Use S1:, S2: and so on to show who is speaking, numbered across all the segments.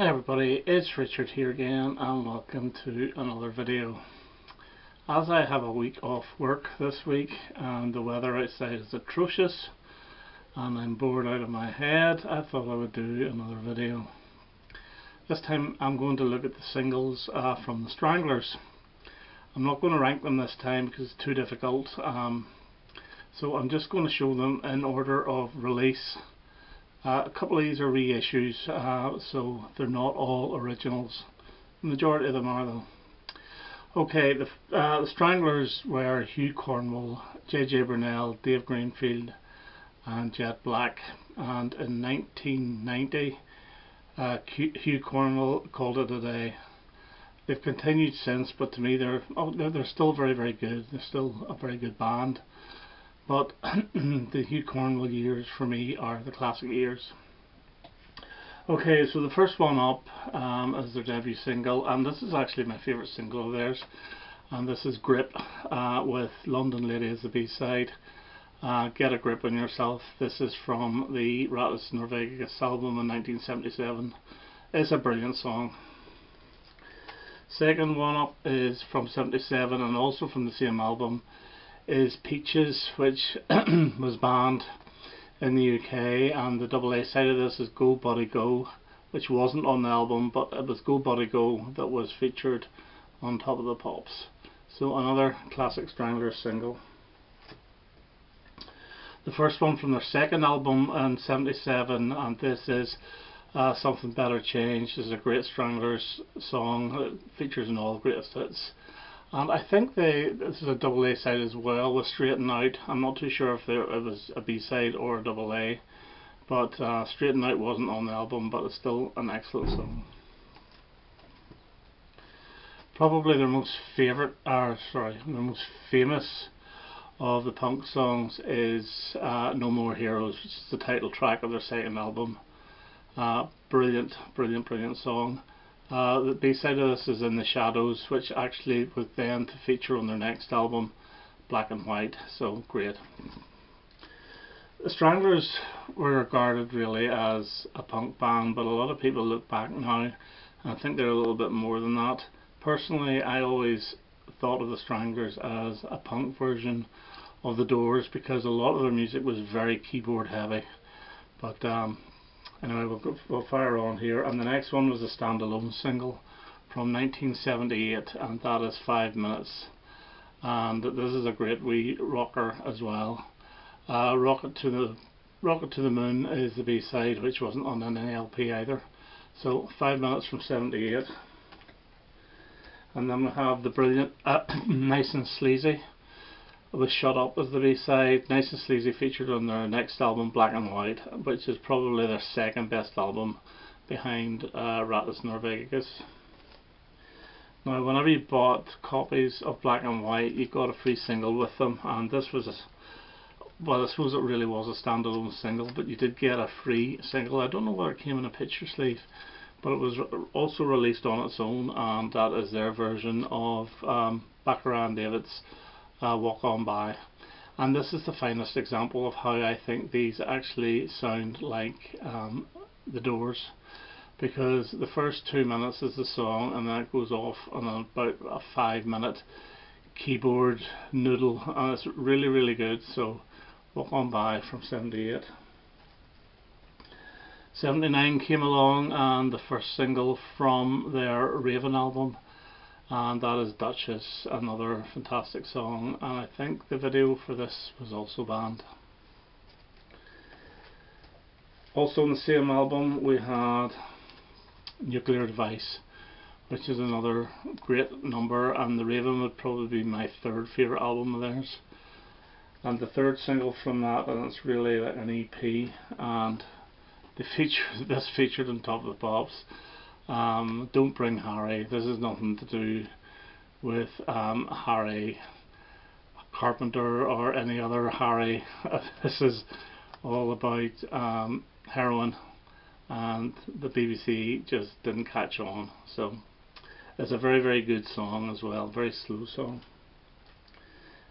S1: Hi everybody, it's Richard here again and welcome to another video. As I have a week off work this week and the weather outside is atrocious and I'm bored out of my head, I thought I would do another video. This time I'm going to look at the singles from the Stranglers. I'm not going to rank them this time because it's too difficult, so I'm just going to show them in order of release. A couple of these are reissues, so they're not all originals. The majority of them are though. Okay, the Stranglers were Hugh Cornwell, J.J. Burnell, Dave Greenfield and Jet Black, and in 1990 Hugh Cornwell called it a day. They've continued since, but to me they're still very good. They're still a very good band. But the Hugh Cornwell years for me are the classic years. Okay, so the first one up is their debut single, and this is actually my favourite single of theirs, and this is Grip with London Lady as the B-side. Get a Grip on Yourself. This is from the Rattlers Norvegigas album in 1977. It's a brilliant song. Second one up is from 77 and also from the same album, is Peaches, which was banned in the UK, and the double A side of this is Go Body Go, which wasn't on the album, but it was Go Body Go that was featured on Top of the Pops. So another classic Stranglers single. The first one from their second album in 77, and this is Something Better Change. This is a great Stranglers song. It features in all the greatest hits. And I think this is a double A side as well with Straighten Out. I'm not too sure if it was a B side or a double A, but Straighten Out wasn't on the album, but it's still an excellent song. Probably their most most famous of the punk songs is No More Heroes, which is the title track of their second album. Brilliant song. The B-side of this is In the Shadows, which actually was then to feature on their next album, Black and White, so great. The Stranglers were regarded really as a punk band, but a lot of people look back now and I think they're a little bit more than that. Personally, I always thought of the Stranglers as a punk version of the Doors because a lot of their music was very keyboard heavy. But anyway, we'll fire on here, and the next one was a standalone single from 1978, and that is 5 minutes. And this is a great wee rocker as well. Rocket to the Moon is the B-side, which wasn't on any LP either. So 5 minutes from 78. And then we have the brilliant Nice and Sleazy with Shut Up as the B-side. Nice and Sleazy featured on their next album, Black and White, which is probably their second best album behind Rattlers Norvegigas. Now, whenever you bought copies of Black and White, you got a free single with them, and this was well, I suppose it really was a standalone single, but you did get a free single. I don't know whether it came in a picture sleeve, but it was also released on its own, and that is their version of Baccarat and David's Walk On By. And this is the finest example of how I think these actually sound like the Doors, because the first 2 minutes is the song and then it goes off on about a 5 minute keyboard noodle, and it's really good. So Walk On By from 78. 79 came along, and the first single from their Raven album, and that is Duchess, another fantastic song, and I think the video for this was also banned. Also on the same album we had Nuclear Device, which is another great number, and the Raven would probably be my third favourite album of theirs. And the third single from that, and it's really like an EP, and this featured on Top of the Pops. Don't Bring Harry. This is nothing to do with Harry Carpenter or any other Harry. This is all about heroin, and the BBC just didn't catch on. So it's a very good song as well, very slow song.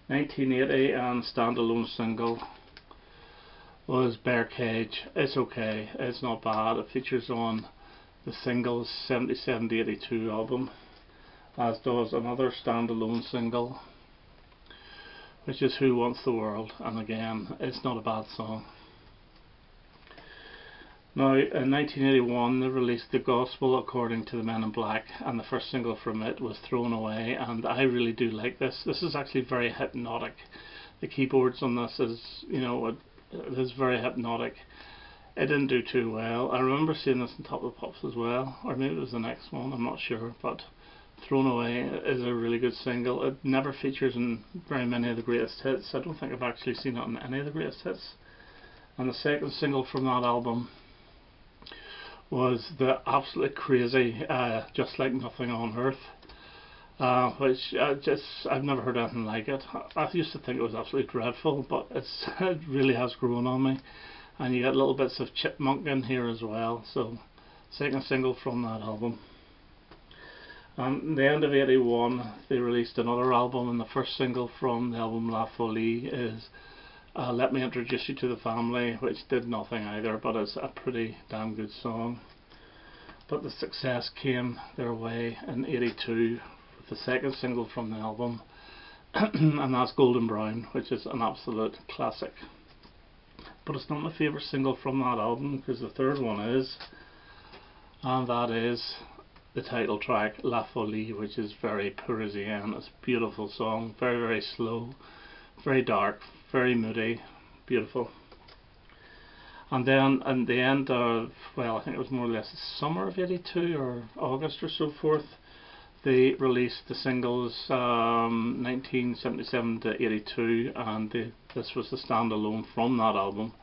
S1: 1980 and standalone single was Bear Cage. It's okay, it's not bad. It features on the singles 77 to 82 album, as does another standalone single, which is Who Wants the World, and again, it's not a bad song. Now, in 1981 they released The Gospel According to the Men in Black, and the first single from it was Thrown Away, and I really do like this. This is actually very hypnotic. The keyboards on this is, you know, it is very hypnotic. It didn't do too well. I remember seeing this on Top of the Pops as well, or maybe it was the next one, I'm not sure, but Thrown Away is a really good single. It never features in very many of the greatest hits. I don't think I've actually seen it on any of the greatest hits. And the second single from that album was the absolutely crazy Just Like Nothing on Earth, which I've never heard anything like it. I used to think it was absolutely dreadful, but it really has grown on me. And you get little bits of chipmunk in here as well. So, second single from that album. At the end of 81 they released another album, and the first single from the album La Folie is Let Me Introduce You to the Family, which did nothing either, but it's a pretty damn good song. But the success came their way in 82 with the second single from the album, and that's Golden Brown, which is an absolute classic. But it's not my favourite single from that album, because the third one is, and that is the title track La Folie, which is very Parisienne. It's a beautiful song, very very slow, very dark, very moody, beautiful. And then in the end of, well, I think it was more or less the summer of 82 or August or so forth, they released the singles 1977 to 82, and this was the standalone from that album,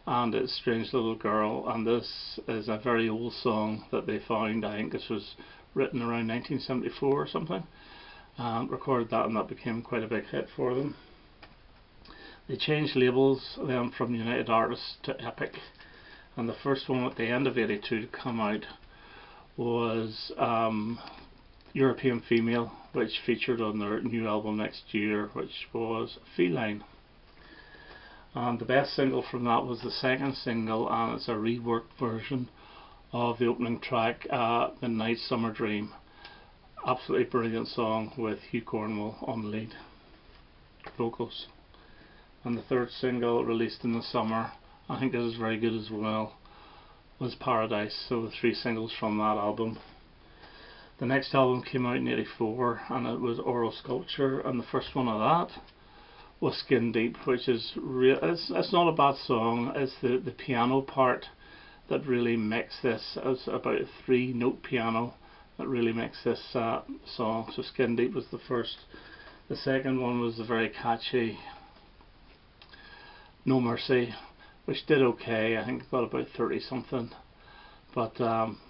S1: and it's Strange Little Girl, and this is a very old song that they found. I think this was written around 1974 or something, and recorded that, and that became quite a big hit for them. They changed labels then from United Artists to Epic, and the first one at the end of 82 to come out was European Female, which featured on their new album next year, which was Feline. And the best single from that was the second single, and it's a reworked version of the opening track, Midnight Summer Dream. Absolutely brilliant song with Hugh Cornwell on lead vocals. And the third single, released in the summer, I think this is very good as well, was Paradise. So the three singles from that album. The next album came out in 84, and it was Oral Sculpture, and the first one of that was Skin Deep, which is it's not a bad song. It's the piano part that really makes this. It's about a 3-note piano that really makes this song. So Skin Deep was the first. The second one was the very catchy No Mercy, which did okay. I think it got about 30 something, but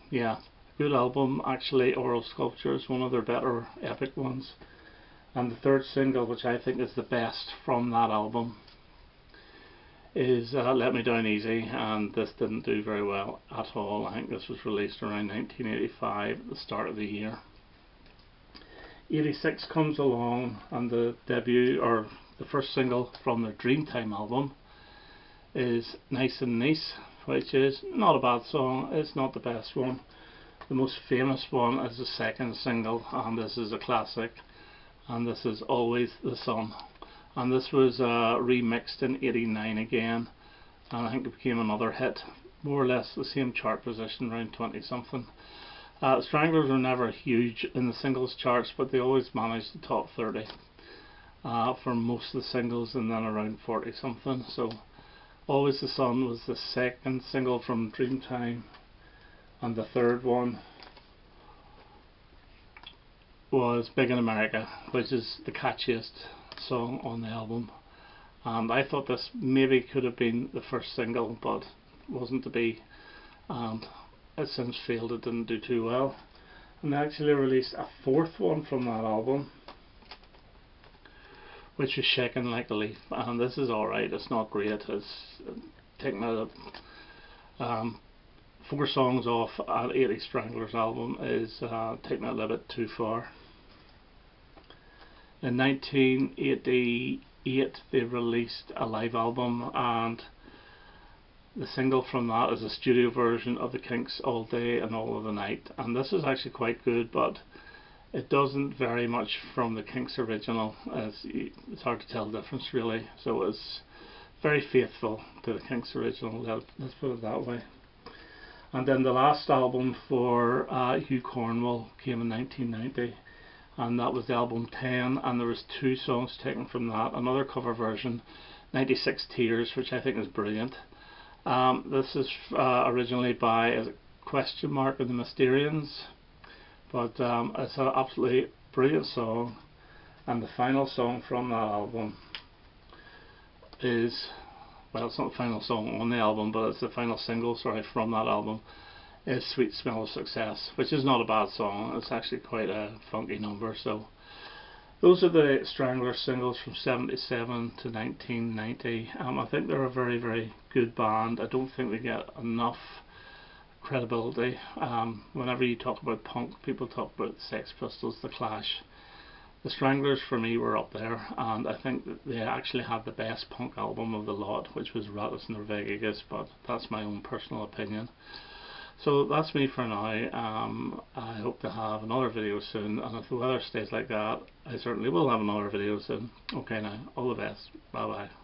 S1: yeah, good album actually. Oral Sculpture is one of their better epic ones. And the third single, which I think is the best from that album, is Let Me Down Easy, and this didn't do very well at all. I think this was released around 1985 at the start of the year. 86 comes along, and the debut, or the first single from their Dreamtime album, is Nice and Nice, which is not a bad song. It's not the best one. The most famous one is the second single, and this is a classic, and this is Always the Sun. And this was remixed in 89 again, and I think it became another hit, more or less the same chart position, around 20 something. Stranglers were never huge in the singles charts, but they always managed the top 30 for most of the singles, and then around 40 something. So Always the Sun was the second single from Dreamtime, and the third one was Big in America, which is the catchiest song on the album. And I thought this maybe could have been the first single, but wasn't to be, and it since failed. It didn't do too well, and they actually released a fourth one from that album, which was Shaken Like a Leaf, and this is alright. It's not great. It's taking a 4 songs off an 80 Stranglers album is taking it a little bit too far. In 1988 they released a live album, and The single from that is a studio version of the Kinks' All Day and All of the Night, and this is actually quite good, but it doesn't vary much from the Kinks' original. It's hard to tell the difference really, so it's very faithful to the Kinks' original, let's put it that way. And then the last album for Hugh Cornwell came in 1990, and that was the album 10, and there was 2 songs taken from that. Another cover version, 96 Tears, which I think is brilliant. This is originally by and the Mysterians, but it's an absolutely brilliant song. And the final song from that album is, well, it's not the final song on the album, but it's the final single, sorry, from that album, is Sweet Smell of Success, which is not a bad song. It's actually quite a funky number. So those are the Stranglers singles from 77 to 1990. I think they're a very, very good band. I don't think they get enough credibility. Whenever you talk about punk, people talk about the Sex Pistols, the Clash. The Stranglers for me were up there, and I think that they actually had the best punk album of the lot, which was Rattlers Norvegigas, but that's my own personal opinion. So that's me for now. I hope to have another video soon, and if the weather stays like that, I certainly will have another video soon. Okay now, all the best. Bye bye.